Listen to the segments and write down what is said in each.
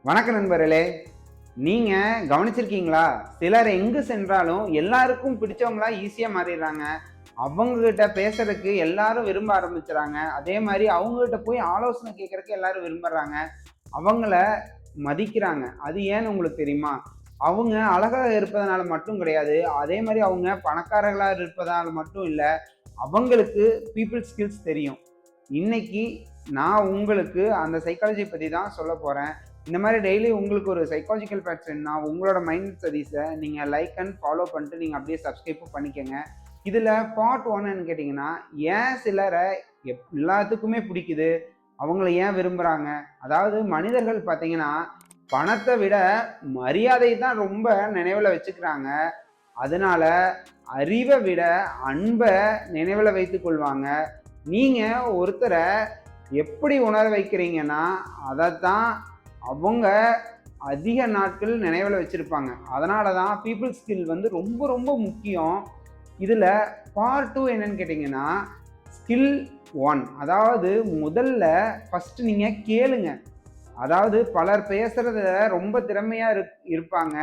வணக்க நண்பர்களே. நீங்க கவனிச்சிருக்கீங்களா? சிலர் எங்கு சென்றாலும் எல்லாருக்கும் பிடிச்சவங்களா ஈஸியா மாறிடுறாங்க. அவங்க கிட்ட பேசுறதுக்கு எல்லாரும் விரும்ப ஆரம்பிச்சுறாங்க. அதே மாதிரி அவங்க கிட்ட போய் ஆலோசனை கேட்கறதுக்கு எல்லாரும் விரும்புறாங்க. அவங்கள மதிக்கிறாங்க. அது ஏன்னு உங்களுக்கு தெரியுமா? அவங்க அழகா இருப்பதனால மட்டும் கிடையாது. அதே மாதிரி அவங்க பணக்காரர்களா இருப்பதால மட்டும் இல்ல. அவங்களுக்கு பீப்பிள் ஸ்கில்ஸ் தெரியும். இன்னைக்கு நான் உங்களுக்கு அந்த சைக்காலஜி பத்தி தான் சொல்லப் போறேன். இந்த மாதிரி டெய்லி உங்களுக்கு ஒரு சைக்காலஜிக்கல் ஃபேக்ட்ஸ் வேணும்னா உங்களோட மைண்ட் ஸ்டடீஸை நீங்கள் லைக் அண்ட் ஃபாலோ பண்ணிட்டு நீங்கள் அப்படியே சப்ஸ்கிரைப்பும் பண்ணிக்கோங்க. இதில் பார்ட் ஒன்னு கேட்டிங்கன்னா, ஏன் சிலரை எல்லாத்துக்குமே பிடிக்குது, அவங்கள ஏன் விரும்புகிறாங்க. அதாவது மனிதர்கள் பார்த்தீங்கன்னா பணத்தை விட மரியாதை தான் ரொம்ப நினைவில் வச்சுக்கிறாங்க. அதனால அறிவை விட அன்பை நினைவில் வைத்துக் கொள்வாங்க. நீங்கள் ஒருத்தரை எப்படி உணர வைக்கிறீங்கன்னா அதைத்தான் அவங்க அதிக நாட்கள் நினைவில் வச்சுருப்பாங்க. அதனால தான் பீப்புள் ஸ்கில் வந்து ரொம்ப ரொம்ப முக்கியம். இதில் பார்ட் 2 என்னன்னு கேட்டிங்கன்னா, ஸ்கில் 1. அதாவது முதல்ல ஃபஸ்ட்டு நீங்கள் கேளுங்க. அதாவது பலர் பேசுகிறத ரொம்ப திறமையாக இருப்பாங்க.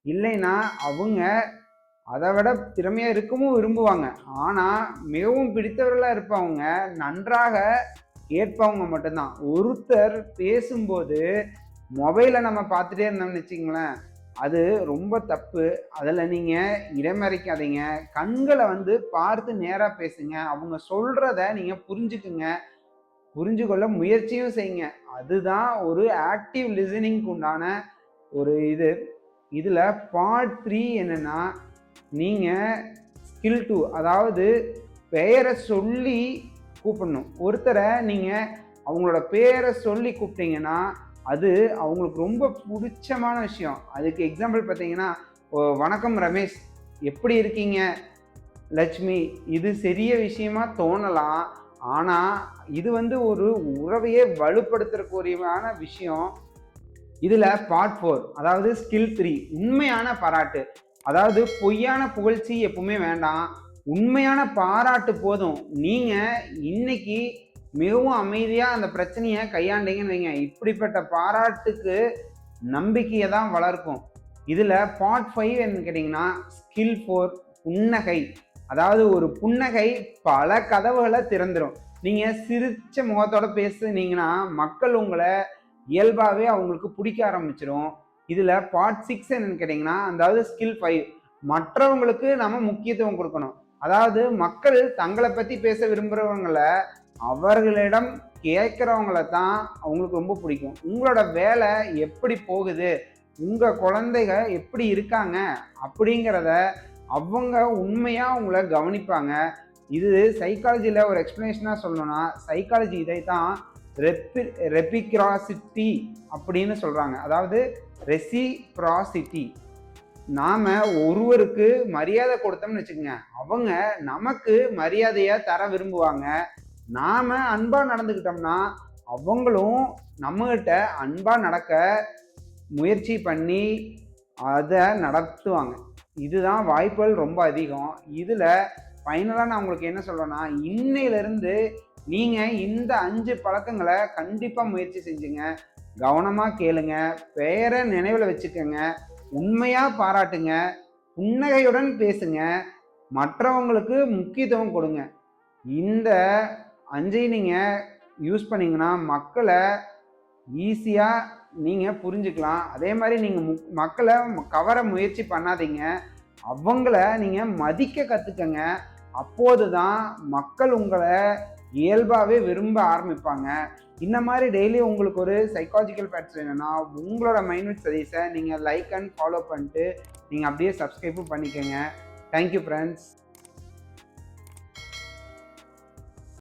இல்லைன்னா அவங்க அதை விட திறமையாக இருக்கவும் விரும்புவாங்க. ஆனால் மிகவும் பிடித்தவர்களாக இருப்பவங்க நன்றாக கேட்பவங்க மட்டும்தான். ஒருத்தர் பேசும்போது மொபைலை நம்ம பார்த்துட்டே இருந்தோம்னு வச்சுங்களேன், அது ரொம்ப தப்பு. அதில் நீங்கள் இடமறிக்காதீங்க. கண்களை வந்து பார்த்து நேராக பேசுங்க. அவங்க சொல்கிறத நீங்கள் புரிஞ்சுக்குங்க. புரிஞ்சு கொள்ள முயற்சியும் செய்யுங்க. அதுதான் ஒரு ஆக்டிவ் லிசனிங்க்கு உண்டான ஒரு இது. இதில் பார்ட் 3 என்னென்னா, நீங்கள் ஸ்கில் 2, அதாவது பெயரை சொல்லி கூப்பிடணும். ஒருத்தரை நீங்கள் அவங்களோட பேரை சொல்லி கூப்பிட்டீங்கன்னா அது அவங்களுக்கு ரொம்ப பிடிச்சமான விஷயம். அதுக்கு எக்ஸாம்பிள் பார்த்தீங்கன்னா, வணக்கம் ரமேஷ், எப்படி இருக்கீங்க லட்சுமி. இது சிறிய விஷயமா தோணலாம், ஆனால் இது வந்து ஒரு உறவையே வலுப்படுத்துறக்கூடிய விஷயம். இதில் பார்ட் 4, அதாவது ஸ்கில் 3, உண்மையான பாராட்டு. அதாவது பொய்யான புகழ்ச்சி எப்பவுமே வேண்டாம், உண்மையான பாராட்டு போதும். நீங்கள் இன்னைக்கு மிகவும் அமைதியாக அந்த பிரச்சனையை கையாண்டீங்கன்னு வைங்க, இப்படிப்பட்ட பாராட்டுக்கு நம்பிக்கையை தான் வளர்க்கும். இதில் பார்ட் 5 என்னன்னு கேட்டிங்கன்னா, ஸ்கில் 4, புன்னகை. அதாவது ஒரு புன்னகை பல கதவுகளை திறந்துடும். நீங்கள் சிரிச்ச முகத்தோட பேசுனீங்கன்னா மக்கள் உங்களை இயல்பாகவே அவங்களுக்கு பிடிக்க ஆரம்பிச்சிடும். இதில் பார்ட் 6 என்னன்னு கேட்டிங்கன்னா, அதாவது ஸ்கில் 5, மற்றவங்களுக்கு நம்ம முக்கியத்துவம் கொடுக்கணும். அதாவது மக்கள் தங்களை பற்றி பேச விரும்புகிறவங்களை அவர்களிடம் கேட்குறவங்கள தான் அவங்களுக்கு ரொம்ப பிடிக்கும். உங்களோட வேலை எப்படி போகுது, உங்கள் குழந்தைக எப்படி இருக்காங்க அப்படிங்கிறத அவங்க உண்மையாக உங்களை கவனிப்பாங்க. இது சைக்காலஜியில் ஒரு எக்ஸ்பிளனேஷனாக சொல்லணும்னா, சைக்காலஜி இதை தான் ரெசிப்ராசிட்டி அப்படின்னு சொல்கிறாங்க. அதாவது ரெசிப்ராசிட்டி. நாம் ஒருவருக்கு மரியாதை கொடுத்தோம்னு வச்சுக்கோங்க, அவங்க நமக்கு மரியாதையாக தர விரும்புவாங்க. நாம் அன்பாக நடந்துக்கிட்டோம்னா அவங்களும் நம்மகிட்ட அன்பாக நடக்க முயற்சி பண்ணி அதை நடத்துவாங்க. இதுதான் வாய்ப்புகள் ரொம்ப அதிகம். இதில் ஃபைனலாக நான் உங்களுக்கு என்ன சொல்கிறேன்னா, இன்னையிலேருந்து நீங்கள் இந்த 5 பழக்கங்களை கண்டிப்பாக முயற்சி செஞ்சுங்க. கவனமாக கேளுங்க, பெயரை நினைவில் வச்சுக்கோங்க, உண்மையாக பாராட்டுங்க, புன்னகையுடன் பேசுங்க, மற்றவங்களுக்கு முக்கியத்துவம் கொடுங்க. இந்த 5 நீங்கள் யூஸ் பண்ணிங்கன்னா மக்களை ஈஸியாக நீங்கள் புரிஞ்சுக்கலாம். அதே மாதிரி நீங்கள் மக்களை கவர முயற்சி பண்ணாதீங்க, அவங்கள நீங்கள் மதிக்க கற்றுக்கங்க. அப்போது தான் மக்கள் உங்களை இயல்பாகவே விரும்ப ஆரம்பிப்பாங்க. இந்த மாதிரி டெய்லி உங்களுக்கு ஒரு சைக்காலஜிக்கல் ஃபேக்ட்ஸ் வேணும்னா உங்களோட மைண்ட் ஸ்டடீஸை நீங்கள் லைக் அண்ட் ஃபாலோ பண்ணிட்டு நீங்கள் அப்படியே சப்ஸ்கிரைப்பும் பண்ணிக்கோங்க. Thank you friends.